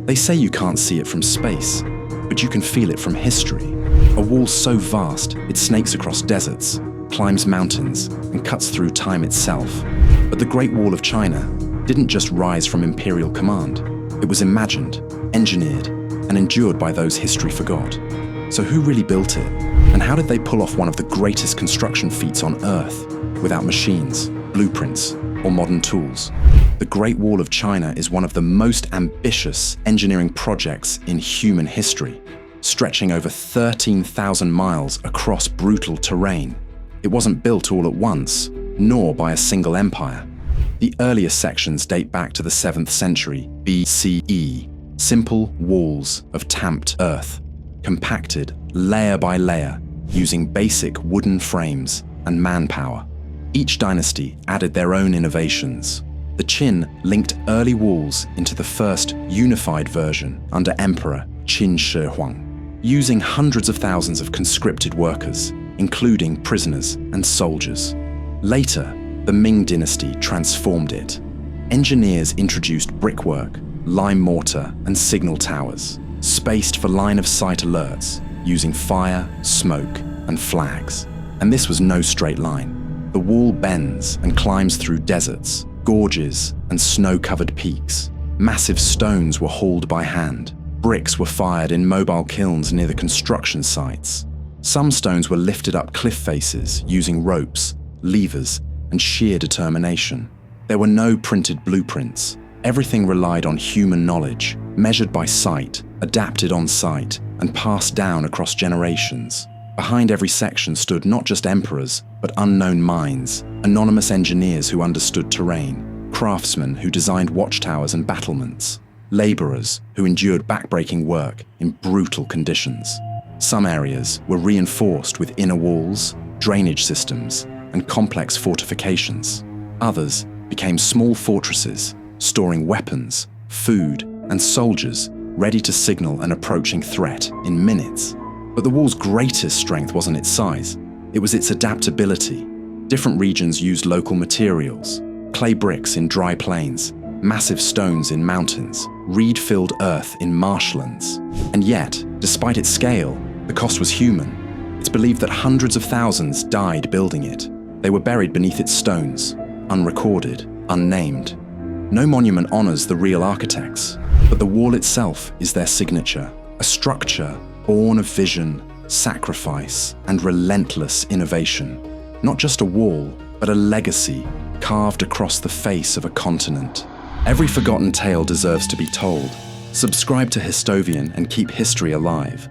They say you can't see it from space, but you can feel it from history. A wall so vast, it snakes across deserts, climbs mountains, and cuts through time itself. But the Great Wall of China didn't just rise from imperial command. It was imagined, engineered, and endured by those history forgot. So who really built it? And how did they pull off one of the greatest construction feats on Earth without machines, blueprints, or modern tools? The Great Wall of China is one of the most ambitious engineering projects in human history, stretching over 13,000 miles across brutal terrain. It wasn't built all at once, nor by a single empire. The earliest sections date back to the 7th century BCE, simple walls of tamped earth, compacted layer by layer, using basic wooden frames and manpower. Each dynasty added their own innovations. The Qin linked early walls into the first unified version under Emperor Qin Shi Huang, using hundreds of thousands of conscripted workers, including prisoners and soldiers. Later, the Ming Dynasty transformed it. Engineers introduced brickwork, lime mortar, and signal towers, spaced for line-of-sight alerts, using fire, smoke, and flags. And this was no straight line. The wall bends and climbs through deserts, gorges, and snow-covered peaks. Massive stones were hauled by hand. Bricks were fired in mobile kilns near the construction sites. Some stones were lifted up cliff faces using ropes, levers, and sheer determination. There were no printed blueprints. Everything relied on human knowledge, measured by sight, adapted on site, and passed down across generations. Behind every section stood not just emperors, but unknown minds, anonymous engineers who understood terrain, craftsmen who designed watchtowers and battlements, laborers who endured backbreaking work in brutal conditions. Some areas were reinforced with inner walls, drainage systems, and complex fortifications. Others became small fortresses, storing weapons, food, and soldiers ready to signal an approaching threat in minutes. But the wall's greatest strength wasn't its size, it was its adaptability. Different regions used local materials, clay bricks in dry plains, massive stones in mountains, reed-filled earth in marshlands. And yet, despite its scale, the cost was human. It's believed that hundreds of thousands died building it. They were buried beneath its stones, unrecorded, unnamed. No monument honors the real architects, but the wall itself is their signature, a structure born of vision, sacrifice, and relentless innovation. Not just a wall, but a legacy carved across the face of a continent. Every forgotten tale deserves to be told. Subscribe to Histovian and keep history alive.